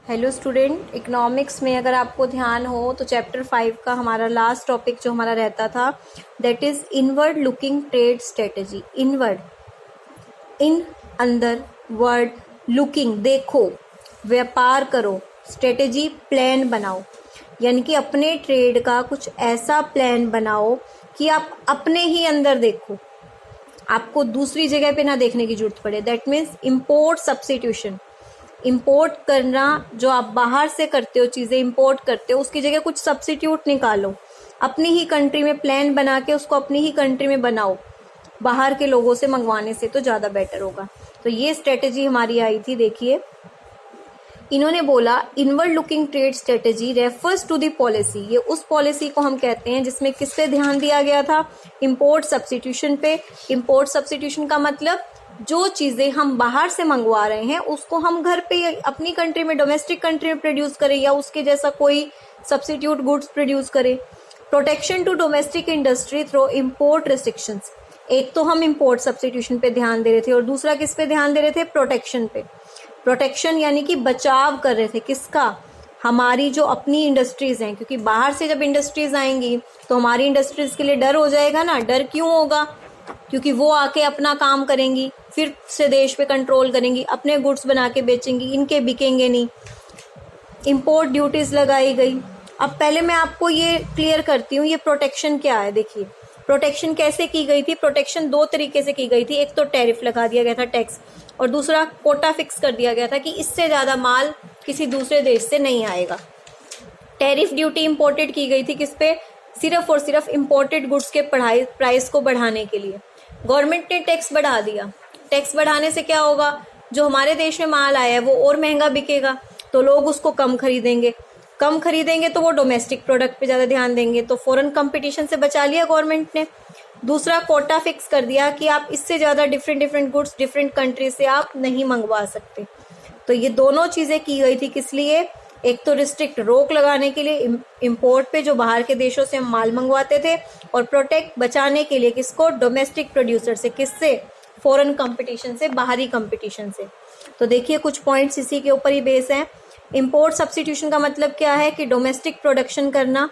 Hello student, economics में अगर आपको ध्यान हो तो चैप्टर 5 का हमारा लास्ट टॉपिक जो हमारा रहता था that is inward looking trade strategy. Inward, in अंदर, वर्ड लुकिंग देखो, व्यापार करो, स्ट्रेटेजी प्लान बनाओ, यानी कि अपने ट्रेड का कुछ ऐसा प्लान बनाओ कि आप अपने ही अंदर देखो, आपको दूसरी जगह पे ना देखने की जरूरत पड़े। That means import substitution, import करना, जो आप बाहर से करते हो, चीज़ें इंपोर्ट करते हो, उसकी जगह कुछ सब्स्टिट्यूट निकालो, अपनी ही कंट्री में प्लान बना के उसको अपनी ही कंट्री में बनाओ, बाहर के लोगों से मंगवाने से तो ज़्यादा बेटर होगा। तो ये स्ट्रेटेजी हमारी आई थी। देखिए, इन्होंने बोला inward looking trade strategy refers to the policy. ये उस पॉलिसी को हम कहते हैं जिसमें किस पे ध्यान दिया गया था? इंपोर्ट सब्स्टिट्यूशन पे। इंपोर्ट सब्स्टिट्यूशन का मतलब जो चीजें हम बाहर से मंगवा रहे हैं उसको हम घर पे अपनी कंट्री में, डोमेस्टिक कंट्री में प्रोड्यूस करें या उसके जैसा कोई सब्स्टिट्यूट गुड्स प्रोड्यूस करें। Protection to domestic industry through import restrictions. एक तो हम इंपोर्ट सब्स्टिट्यूशन पे ध्यान दे रहे थे और दूसरा किस पे ध्यान दे रहे थे? प्रोटेक्शन पे। प्रोटेक्शन यानी कि बचाव कर रहे थे किसका? हमारी जो अपनी इंडस्ट्रीज हैं, क्योंकि बाहर से जब इंडस्ट्रीज आएंगी तो हमारी इंडस्ट्रीज के लिए डर हो जाएगा ना। डर क्यों होगा? क्योंकि वो आके अपना काम करेंगी, फिर से देश पे कंट्रोल करेंगी, अपने गुड्स बना के बेचेंगी, इनके बिकेंगे नहीं। इंपोर्ट ड्यूटीज लगाई गई। अब पहले मैं आपको ये क्लियर करती हूँ, ये प्रोटेक्शन क्या है। देखिए, प्रोटेक्शन कैसे की गई थी? प्रोटेक्शन दो तरीके से की गई थी। एक तो टैरिफ लगा दिया गया था, टैक्स, और दूसरा कोटा फिक्स कर दिया गया था कि इससे ज्यादा माल किसी दूसरे देश से नहीं आएगा। टैरिफ ड्यूटी इंपोर्टेड की गई थी किस पे? सिर्फ और सिर्फ इंपोर्टेड गुड्स के प्राइस को बढ़ाने के लिए। गवर्नमेंट ने टैक्स बढ़ा दिया। टैक्स बढ़ाने से क्या होगा? जो हमारे देश में माल आया है वो और महंगा बिकेगा, तो लोग उसको कम खरीदेंगे। कम खरीदेंगे तो वो डोमेस्टिक प्रोडक्ट पे ज्यादा ध्यान देंगे, तो फॉरेन कंपटीशन से बचा लिया गवर्नमेंट ने। दूसरा, कोटा फिक्स कर दिया कि आप इससे ज्यादा डिफरेंट गुड्स डिफरेंट कंट्री से आप नहीं मंगवा सकते। तो ये दोनों चीजें की गई थी किस लिए? एक तो रिस्ट्रिक्ट, रोक लगाने के लिए इंपोर्ट पे जो बाहर के देशों से हम माल मंगवाते थे, और प्रोटेक्ट, बचाने के लिए किसको? डोमेस्टिक प्रोड्यूसर से। किससे? फॉरेन कंपटीशन से, बाहरी कंपटीशन से। तो देखिए, कुछ पॉइंट्स इसी के ऊपर ही बेस हैं। इंपोर्ट सब्स्टिट्यूशन का मतलब क्या है? कि डोमेस्टिक प्रोडक्शन करना,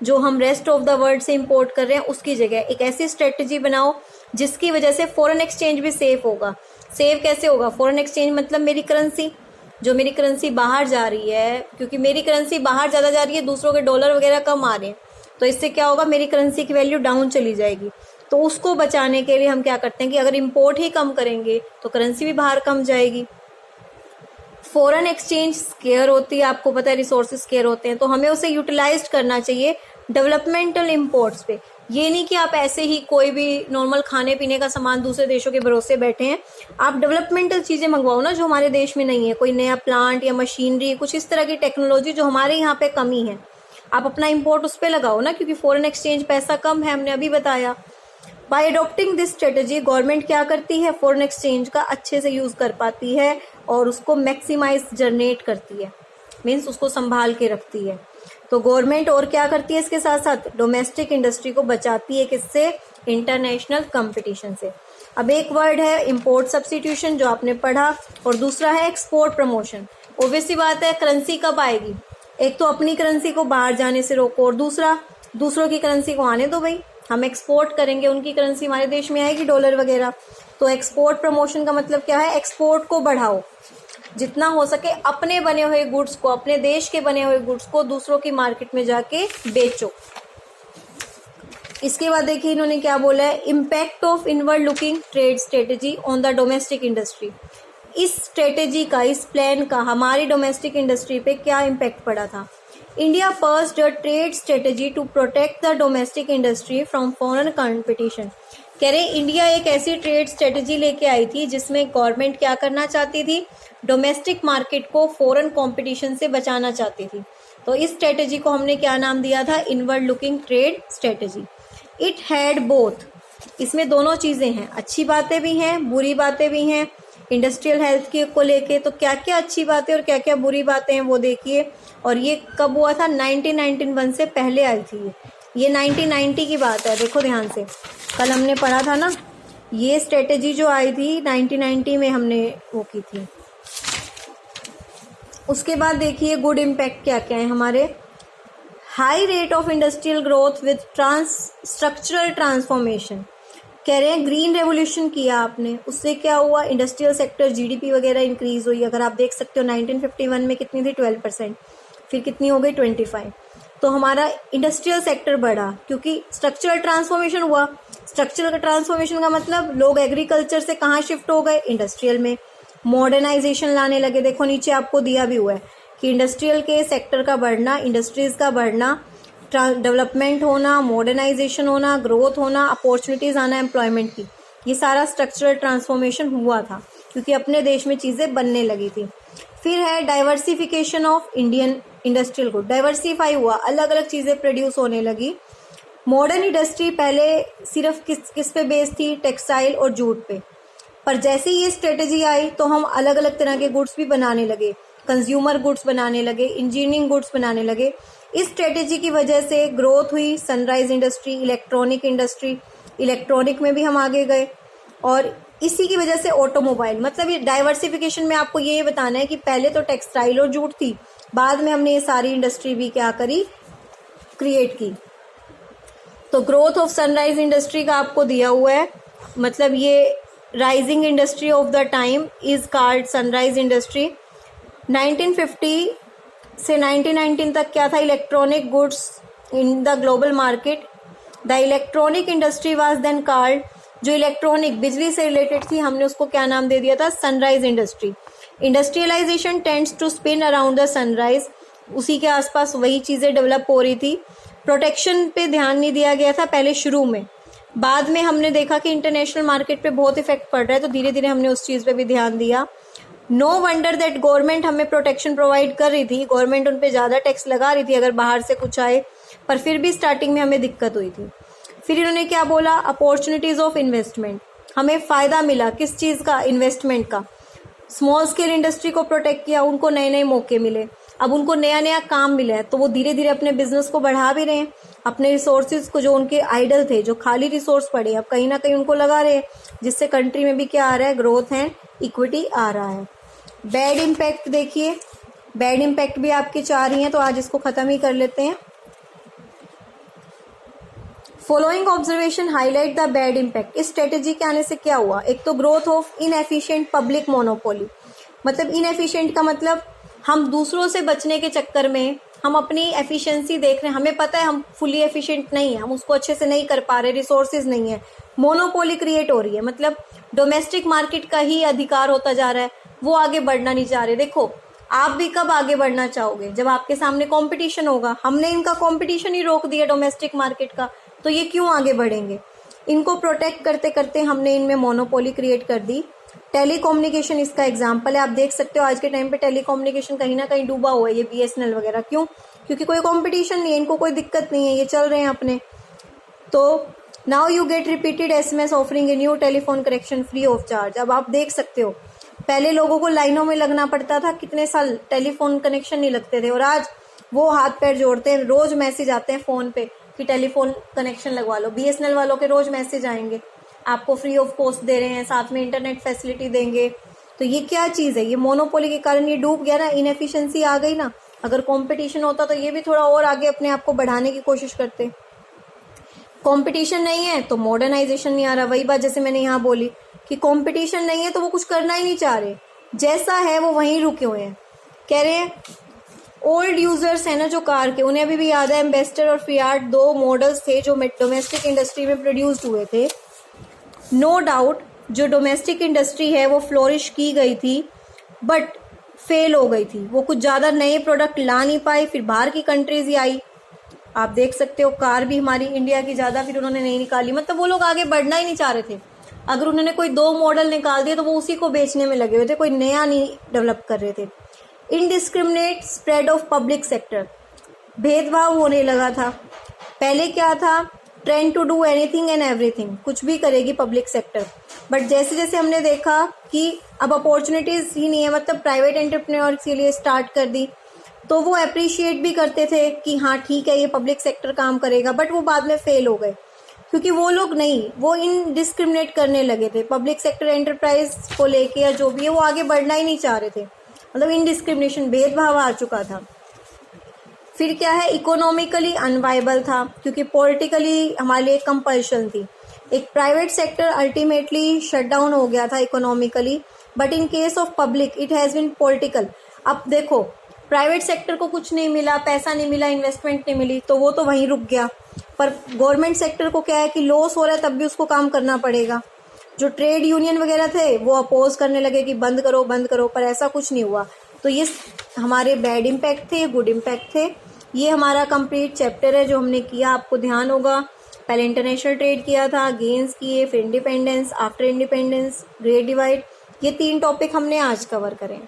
जो हम रेस्ट ऑफ द वर्ल्ड से इंपोर्ट कर रहे हैं उसकी जगह एक ऐसी स्ट्रेटेजी बनाओ जिसकी वजह से फॉरेन एक्सचेंज भी सेफ होगा। सेफ कैसे होगा? फॉरेन एक्सचेंज मतलब मेरी करेंसी, जो मेरी करेंसी बाहर जा रही है, क्योंकि मेरी करेंसी बाहर ज़्यादा जा रही है, दूसरों के डॉलर वगैरह कम आ रहे हैं, तो इससे क्या होगा? मेरी करेंसी की वैल्यू डाउन चली जाएगी। तो उसको बचाने के लिए हम क्या करते हैं कि अगर इंपोर्ट ही कम करेंगे तो करेंसी भी बाहर कम जाएगी। फॉरेन एक्सचेंज स्केयर होती है, आपको पता है, रिसोर्सेज स्केयर होते हैं, तो हमें उसे यूटिलाइज करना चाहिए डेवलपमेंटल इंपोर्ट्स पे। ये नहीं कि आप ऐसे ही कोई भी नॉर्मल खाने पीने का सामान दूसरे देशों के भरोसे बैठे हैं। आप डेवलपमेंटल चीजें मंगवाओ ना, जो हमारे देश में नहीं है, कोई नया प्लांट या मशीनरी, कुछ इस तरह की टेक्नोलॉजी जो हमारे यहाँ पे कमी है, आप अपना इंपोर्ट उस पर लगाओ ना, क्योंकि फॉरेन एक्सचेंज पैसा कम है, हमने अभी बताया। Bye adopting this strategy, government क्या करती है? फॉरेन एक्सचेंज का अच्छे से यूज कर पाती है और उसको मैक्सिमाइज जनरेट करती है, मीन्स उसको संभाल के रखती है। तो गवर्नमेंट और क्या करती है इसके साथ साथ? डोमेस्टिक इंडस्ट्री को बचाती है किससे? इंटरनेशनल कंपटीशन से। अब एक वर्ड है इंपोर्ट सब्स्टिट्यूशन जो आपने पढ़ा, और दूसरा है एक्सपोर्ट प्रमोशन। ओब्वियसली बात है, करेंसी कब आएगी? एक तो अपनी करेंसी को बाहर जाने से रोको, और दूसरा दूसरों की करेंसी को आने दो भाई। हम एक्सपोर्ट करेंगे, उनकी करेंसी हमारे देश में आएगी, डॉलर वगैरह। तो एक्सपोर्ट प्रमोशन का मतलब क्या है? एक्सपोर्ट को बढ़ाओ, जितना हो सके अपने बने हुए गुड्स को, अपने देश के बने हुए गुड्स को दूसरों की मार्केट में जाके बेचो। इसके बाद देखिए इन्होंने क्या बोला है, impact of inward looking trade strategy on the domestic industry. इस स्ट्रेटेजी का, इस प्लान का हमारी डोमेस्टिक इंडस्ट्री पे क्या इम्पैक्ट पड़ा था? India pursued a trade strategy to protect the domestic industry from foreign competition. कह रहे इंडिया एक ऐसी ट्रेड स्ट्रेटेजी लेके आई थी जिसमें गवर्नमेंट क्या करना चाहती थी? डोमेस्टिक मार्केट को फॉरेन कंपटीशन से बचाना चाहती थी। तो इस स्ट्रेटेजी को हमने क्या नाम दिया था? Inward looking trade strategy. It had both, इसमें दोनों चीजें हैं, अच्छी बातें भी हैं, बुरी बातें भी हैं। इंडस्ट्रियल हेल्थ के को लेके तो क्या क्या अच्छी बातें और क्या क्या बुरी बातें हैं वो देखिए। और ये कब हुआ था? 1991 से पहले आई थी ये 1990 की बात है। देखो ध्यान से, कल हमने पढ़ा था ना, ये स्ट्रेटेजी जो आई थी 1990 में हमने वो की थी। उसके बाद देखिए गुड इम्पैक्ट क्या क्या है हमारे। High rate of industrial growth with structural transformation. कह रहे हैं ग्रीन रेवोल्यूशन किया आपने, उससे क्या हुआ, इंडस्ट्रियल सेक्टर जीडीपी वगैरह इंक्रीज हुई। अगर आप देख सकते हो 1951 में कितनी थी 12%, फिर कितनी हो गई 25। तो हमारा इंडस्ट्रियल सेक्टर बढ़ा क्योंकि स्ट्रक्चरल ट्रांसफॉर्मेशन हुआ। स्ट्रक्चरल ट्रांसफॉर्मेशन का मतलब लोग एग्रीकल्चर से कहाँ शिफ्ट हो गए, इंडस्ट्रियल में। मॉडर्नाइजेशन लाने लगे। देखो नीचे आपको दिया भी हुआ है कि इंडस्ट्रियल के सेक्टर का बढ़ना, इंडस्ट्रीज का बढ़ना, डेवलपमेंट होना, मॉडर्नाइजेशन होना, ग्रोथ होना, अपॉर्चुनिटीज आना एम्प्लॉयमेंट की, ये सारा स्ट्रक्चरल ट्रांसफॉर्मेशन हुआ था क्योंकि अपने देश में चीज़ें बनने लगी थी। फिर है diversification of Indian industrial good. Diversify हुआ, अलग अलग चीज़ें प्रोड्यूस होने लगी। मॉडर्न इंडस्ट्री पहले सिर्फ किस पे बेस्ड थी, टेक्सटाइल और जूट पे, पर जैसे ही ये स्ट्रेटेजी आई तो हम अलग अलग तरह के गुड्स भी बनाने लगे, कंज्यूमर गुड्स बनाने लगे, इंजीनियरिंग गुड्स बनाने लगे। इस स्ट्रेटेजी की वजह से ग्रोथ हुई sunrise industry, electronic industry, electronic में भी हम आगे गए, और इसी की वजह से ऑटोमोबाइल। मतलब ये डाइवर्सिफिकेशन में आपको ये बताना है कि पहले तो टेक्सटाइल और जूट थी, बाद में हमने ये सारी इंडस्ट्री भी क्या करी, क्रिएट की। तो ग्रोथ ऑफ सनराइज इंडस्ट्री का आपको दिया हुआ है, मतलब ये rising industry of the time is called sunrise industry. 1950 से 1919 तक क्या था, electronic goods in the global market. The electronic industry was then called, जो इलेक्ट्रॉनिक बिजली से रिलेटेड थी हमने उसको क्या नाम दे दिया था, sunrise industry. Industrialization tends to spin around the sunrise, उसी के आसपास वही चीज़ें डेवलप हो रही थी। प्रोटेक्शन पे ध्यान नहीं दिया गया था पहले शुरू में, बाद में हमने देखा कि इंटरनेशनल मार्केट पे बहुत इफेक्ट पड़ रहा है तो धीरे धीरे हमने उस चीज़ पे भी ध्यान दिया। नो वंडर दैट गवर्नमेंट हमें प्रोटेक्शन प्रोवाइड कर रही थी, गवर्नमेंट उन पे ज़्यादा टैक्स लगा रही थी अगर बाहर से कुछ आए, पर फिर भी स्टार्टिंग में हमें दिक्कत हुई थी। फिर इन्होंने क्या बोला, अपॉर्चुनिटीज़ ऑफ इन्वेस्टमेंट, हमें फ़ायदा मिला किस चीज़ का, इन्वेस्टमेंट का। स्मॉल स्केल इंडस्ट्री को प्रोटेक्ट किया, उनको नए नए मौके मिले, अब उनको नया नया काम मिला है तो वो धीरे धीरे अपने बिजनेस को बढ़ा भी रहे हैं, अपने रिसोर्सेज को जो उनके आइडल थे, जो खाली रिसोर्स पड़े, अब कहीं ना कहीं उनको लगा रहे हैं, जिससे कंट्री में भी क्या आ रहा है, ग्रोथ एंड इक्विटी आ रहा है। बैड इम्पैक्ट देखिए, बैड इम्पैक्ट भी आपके 4 ही हैं तो आज इसको खत्म ही कर लेते हैं। Following observation highlight the bad impact. इस स्ट्रेटेजी के आने से क्या हुआ, एक तो growth of inefficient public monopoly, मतलब इनएफिशिएंट का मतलब हम दूसरों से बचने के चक्कर में हम अपनी एफिशिएंसी देख रहे हैं, हमें पता है हम फुली एफिशिएंट नहीं है, हम उसको अच्छे से नहीं कर पा रहे, रिसोर्सेज नहीं है, मोनोपोली क्रिएट हो रही है, मतलब डोमेस्टिक मार्केट का ही अधिकार होता जा रहा है, वो आगे बढ़ना नहीं चाह रहे। देखो आप भी कब आगे बढ़ना चाहोगे, जब आपके सामने कंपटीशन होगा। हमने इनका कंपटीशन ही रोक दिया डोमेस्टिक मार्केट का, तो ये क्यों आगे बढ़ेंगे। इनको प्रोटेक्ट करते करते हमने इनमें मोनोपोली क्रिएट कर दी। टेलीकम्युनिकेशन इसका एग्जाम्पल है, आप देख सकते हो आज के टाइम पे टेलीकम्युनिकेशन कहीं ना कहीं डूबा हुआ है, ये बीएसएनएल वगैरह। क्यों, क्योंकि कोई कंपटीशन नहीं है, इनको कोई दिक्कत नहीं है, ये चल रहे हैं अपने। तो now you get repeated SMS offering a new telephone connection free of charge. अब आप देख सकते हो पहले लोगों को लाइनों में लगना पड़ता था, कितने साल टेलीफोन कनेक्शन नहीं लगते थे, और आज वो हाथ पैर जोड़ते हैं, रोज मैसेज आते हैं फोन पे कि टेलीफोन कनेक्शन लगवा लो। बीएसएनएल वालों के रोज मैसेज आएंगे, आपको फ्री ऑफ कॉस्ट दे रहे हैं, साथ में इंटरनेट फैसिलिटी देंगे। तो ये क्या चीज़ है, ये मोनोपोली के कारण ये डूब गया ना, इनएफिशिएंसी आ गई ना। अगर कंपटीशन होता तो ये भी थोड़ा और आगे अपने आप को बढ़ाने की कोशिश करते। कंपटीशन नहीं है तो मॉडर्नाइजेशन नहीं आ रहा। वही बात जैसे मैंने यहाँ बोली कि कंपटीशन नहीं है तो वो कुछ करना ही नहीं चाह रहे, जैसा है वो वहीं रुके हुए हैं। कह रहे हैं ओल्ड यूजर्स है ना जो कार के, उन्हें अभी भी याद है एम्बेसडर और फियाट 2 मॉडल्स थे जो डोमेस्टिक इंडस्ट्री में प्रोड्यूस्ड हुए थे। नो डाउट जो डोमेस्टिक इंडस्ट्री है वो फ्लोरिश की गई थी, बट फेल हो गई थी, वो कुछ ज़्यादा नए प्रोडक्ट ला नहीं पाई, फिर बाहर की कंट्रीज ही आई। आप देख सकते हो कार भी हमारी इंडिया की ज़्यादा फिर उन्होंने नहीं निकाली, मतलब वो लोग आगे बढ़ना ही नहीं चाह रहे थे। अगर उन्होंने कोई 2 मॉडल निकाल दिए तो वो उसी को बेचने में लगे हुए थे, कोई नया नहीं डेवलप कर रहे थे। Indiscriminate spread of public sector, भेदभाव होने लगा था। पहले क्या था, trend to do anything and everything, कुछ भी करेगी पब्लिक सेक्टर। बट जैसे जैसे हमने देखा कि अब अपॉर्चुनिटीज ही नहीं है, मतलब प्राइवेट एंटरप्रेन्योर्स के लिए स्टार्ट कर दी, तो वो अप्रिशिएट भी करते थे कि हाँ ठीक है ये पब्लिक सेक्टर काम करेगा, बट वो बाद में फेल हो गए क्योंकि वो लोग नहीं, वो इनडिस्क्रिमिनेट करने लगे थे पब्लिक सेक्टर एंटरप्राइज को लेके, या जो भी है वो आगे बढ़ना ही नहीं चाह रहे थे। मतलब इनडिस्क्रिमिनेशन, भेदभाव आ चुका था। फिर क्या है, इकोनॉमिकली अनवाइबल था क्योंकि पॉलिटिकली हमारे लिए कंपल्शन थी। एक private sector ultimately shut down हो गया था economically, but in case of public it has been political. अब देखो प्राइवेट सेक्टर को कुछ नहीं मिला, पैसा नहीं मिला, इन्वेस्टमेंट नहीं मिली, तो वो तो वहीं रुक गया। पर गवर्नमेंट सेक्टर को क्या है कि लॉस हो रहा है तब भी उसको काम करना पड़ेगा। जो ट्रेड यूनियन वगैरह थे वो अपोज करने लगे कि बंद करो बंद करो, पर ऐसा कुछ नहीं हुआ। तो ये हमारे बैड इम्पैक्ट थे, गुड इम्पैक्ट थे। ये हमारा कंप्लीट चैप्टर है जो हमने किया। आपको ध्यान होगा पहले इंटरनेशनल ट्रेड किया था, गेन्स किए, फिर independence, after independence, great divide, ये 3 टॉपिक हमने आज कवर करें।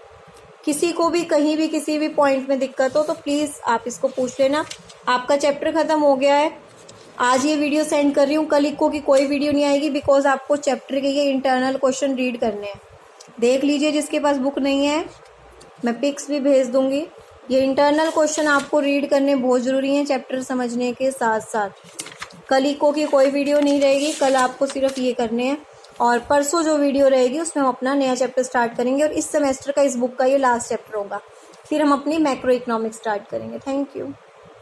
किसी को भी कहीं भी किसी भी पॉइंट में दिक्कत हो तो प्लीज़ आप इसको पूछ लेना। आपका चैप्टर ख़त्म हो गया है। आज ये वीडियो सेंड कर रही हूँ, कल इको की कोई वीडियो नहीं आएगी, बिकॉज आपको चैप्टर के ये इंटरनल क्वेश्चन रीड करने हैं। देख लीजिए जिसके पास बुक नहीं है, मैं पिक्स भी भेज दूंगी। ये इंटरनल क्वेश्चन आपको रीड करने बहुत ज़रूरी हैं चैप्टर समझने के साथ साथ। कल इको की कोई वीडियो नहीं रहेगी, कल आपको सिर्फ ये करने हैं। और परसों जो वीडियो रहेगी उसमें हम अपना नया चैप्टर स्टार्ट करेंगे और इस सेमेस्टर का इस बुक का ये लास्ट चैप्टर होगा। फिर हम अपनी मैक्रो इकोनॉमिक्स स्टार्ट करेंगे। Thank you.